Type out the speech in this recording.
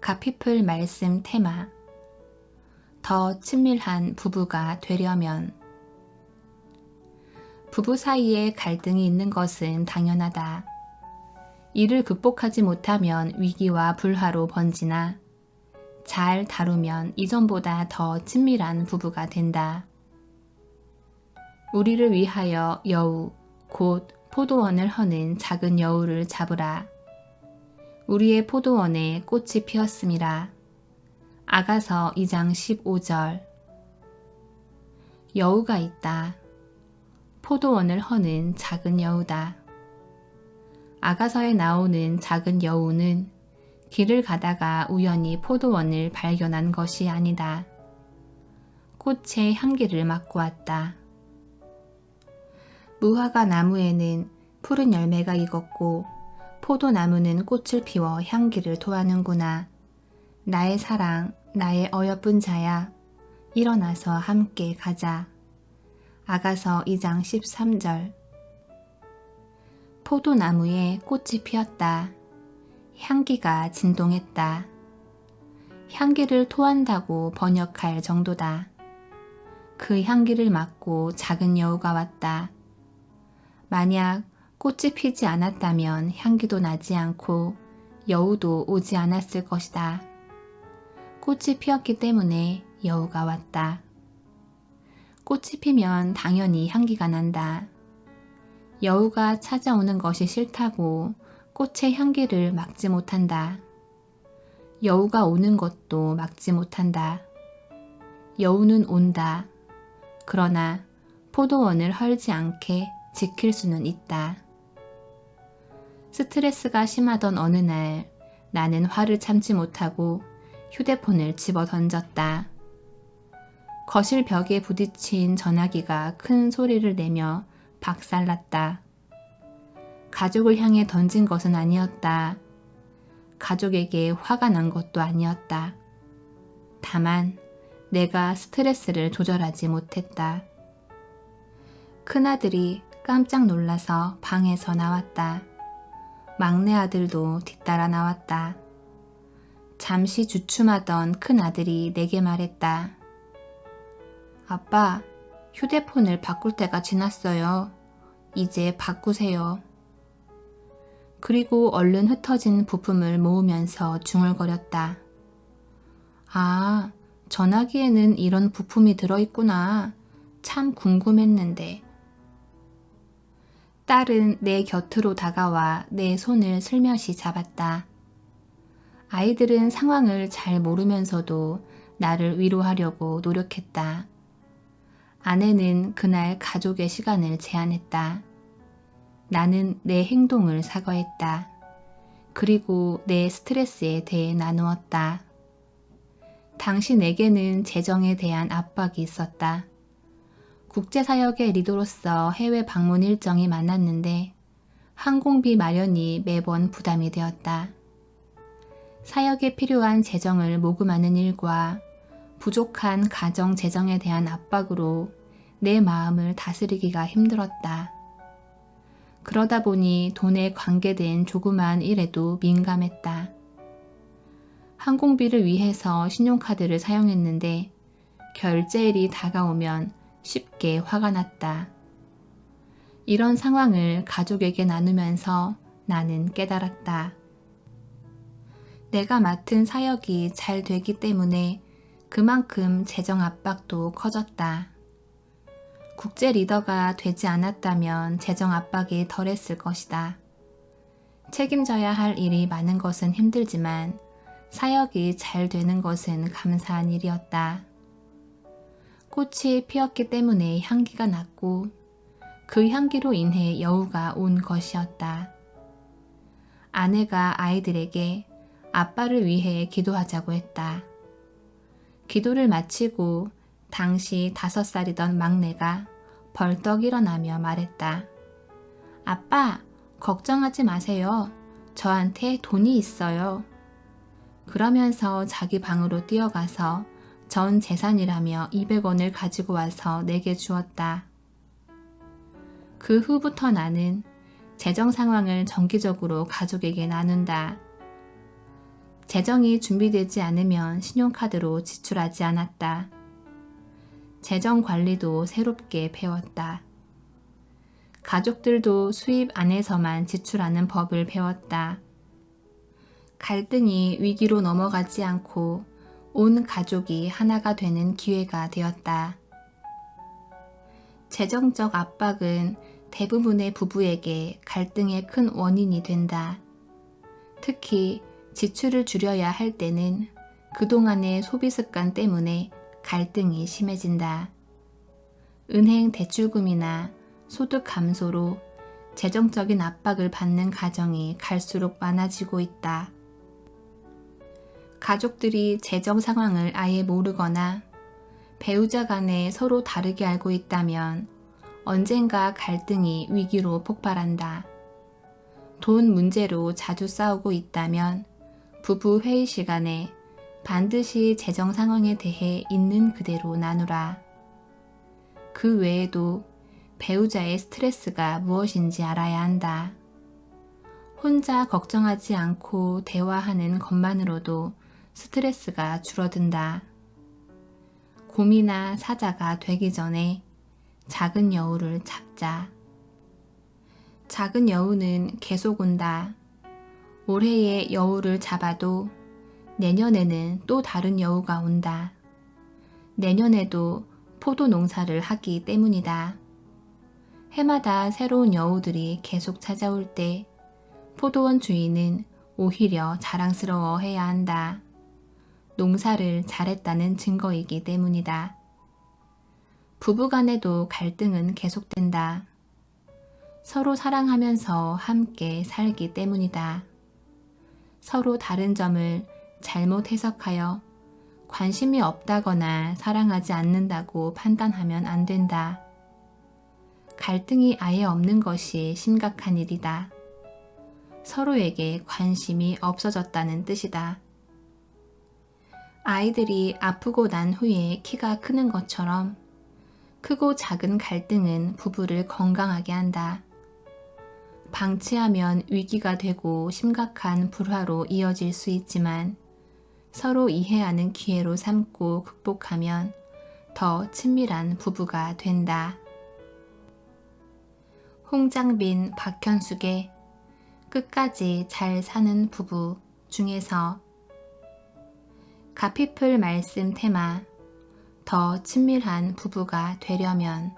가피플 말씀 테마. 더 친밀한 부부가 되려면. 부부 사이에 갈등이 있는 것은 당연하다. 이를 극복하지 못하면 위기와 불화로 번지나 잘 다루면 이전보다 더 친밀한 부부가 된다. 우리를 위하여 여우, 곧 포도원을 허는 작은 여우를 잡으라. 우리의 포도원에 꽃이 피었음이라. 아가서 2장 15절. 여우가 있다. 포도원을 허는 작은 여우다. 아가서에 나오는 작은 여우는 길을 가다가 우연히 포도원을 발견한 것이 아니다. 꽃의 향기를 맡고 왔다. 무화과 나무에는 푸른 열매가 익었고 포도나무는 꽃을 피워 향기를 토하는구나. 나의 사랑, 나의 어여쁜 자야, 일어나서 함께 가자. 아가서 2장 13절. 포도나무에 꽃이 피었다. 향기가 진동했다. 향기를 토한다고 번역할 정도다. 그 향기를 맡고 작은 여우가 왔다. 만약 꽃이 피지 않았다면 향기도 나지 않고 여우도 오지 않았을 것이다. 꽃이 피었기 때문에 여우가 왔다. 꽃이 피면 당연히 향기가 난다. 여우가 찾아오는 것이 싫다고 꽃의 향기를 막지 못한다. 여우가 오는 것도 막지 못한다. 여우는 온다. 그러나 포도원을 헐지 않게 지킬 수는 있다. 스트레스가 심하던 어느 날 나는 화를 참지 못하고 휴대폰을 집어 던졌다. 거실 벽에 부딪힌 전화기가 큰 소리를 내며 박살났다. 가족을 향해 던진 것은 아니었다. 가족에게 화가 난 것도 아니었다. 다만 내가 스트레스를 조절하지 못했다. 큰아들이 깜짝 놀라서 방에서 나왔다. 막내 아들도 뒤따라 나왔다. 잠시 주춤하던 큰아들이 내게 말했다. 아빠, 휴대폰을 바꿀 때가 지났어요. 이제 바꾸세요. 그리고 얼른 흩어진 부품을 모으면서 중얼거렸다. 아, 전화기에는 이런 부품이 들어있구나. 참 궁금했는데. 딸은 내 곁으로 다가와 내 손을 슬며시 잡았다. 아이들은 상황을 잘 모르면서도 나를 위로하려고 노력했다. 아내는 그날 가족의 시간을 제안했다. 나는 내 행동을 사과했다. 그리고 내 스트레스에 대해 나누었다. 당신에게는 재정에 대한 압박이 있었다. 국제사역의 리더로서 해외 방문 일정이 많았는데 항공비 마련이 매번 부담이 되었다. 사역에 필요한 재정을 모금하는 일과 부족한 가정 재정에 대한 압박으로 내 마음을 다스리기가 힘들었다. 그러다 보니 돈에 관계된 조그마한 일에도 민감했다. 항공비를 위해서 신용카드를 사용했는데 결제일이 다가오면 쉽게 화가 났다. 이런 상황을 가족에게 나누면서 나는 깨달았다. 내가 맡은 사역이 잘 되기 때문에 그만큼 재정 압박도 커졌다. 국제 리더가 되지 않았다면 재정 압박이 덜했을 것이다. 책임져야 할 일이 많은 것은 힘들지만 사역이 잘 되는 것은 감사한 일이었다. 꽃이 피었기 때문에 향기가 났고 그 향기로 인해 여우가 온 것이었다. 아내가 아이들에게 아빠를 위해 기도하자고 했다. 기도를 마치고 당시 5살이던 막내가 벌떡 일어나며 말했다. 아빠, 걱정하지 마세요. 저한테 돈이 있어요. 그러면서 자기 방으로 뛰어가서 전 재산이라며 200원을 가지고 와서 내게 주었다. 그 후부터 나는 재정 상황을 정기적으로 가족에게 나눈다. 재정이 준비되지 않으면 신용카드로 지출하지 않았다. 재정 관리도 새롭게 배웠다. 가족들도 수입 안에서만 지출하는 법을 배웠다. 갈등이 위기로 넘어가지 않고 온 가족이 하나가 되는 기회가 되었다. 재정적 압박은 대부분의 부부에게 갈등의 큰 원인이 된다. 특히 지출을 줄여야 할 때는 그동안의 소비 습관 때문에 갈등이 심해진다. 은행 대출금이나 소득 감소로 재정적인 압박을 받는 가정이 갈수록 많아지고 있다. 가족들이 재정 상황을 아예 모르거나 배우자 간에 서로 다르게 알고 있다면 언젠가 갈등이 위기로 폭발한다. 돈 문제로 자주 싸우고 있다면 부부 회의 시간에 반드시 재정 상황에 대해 있는 그대로 나누라. 그 외에도 배우자의 스트레스가 무엇인지 알아야 한다. 혼자 걱정하지 않고 대화하는 것만으로도 스트레스가 줄어든다. 곰이나 사자가 되기 전에 작은 여우를 잡자. 작은 여우는 계속 온다. 올해의 여우를 잡아도 내년에는 또 다른 여우가 온다. 내년에도 포도 농사를 하기 때문이다. 해마다 새로운 여우들이 계속 찾아올 때 포도원 주인은 오히려 자랑스러워해야 한다. 농사를 잘했다는 증거이기 때문이다. 부부간에도 갈등은 계속된다. 서로 사랑하면서 함께 살기 때문이다. 서로 다른 점을 잘못 해석하여 관심이 없다거나 사랑하지 않는다고 판단하면 안 된다. 갈등이 아예 없는 것이 심각한 일이다. 서로에게 관심이 없어졌다는 뜻이다. 아이들이 아프고 난 후에 키가 크는 것처럼 크고 작은 갈등은 부부를 건강하게 한다. 방치하면 위기가 되고 심각한 불화로 이어질 수 있지만 서로 이해하는 기회로 삼고 극복하면 더 친밀한 부부가 된다. 홍장빈, 박현숙의 끝까지 잘 사는 부부 중에서 가피풀 말씀 테마 더 친밀한 부부가 되려면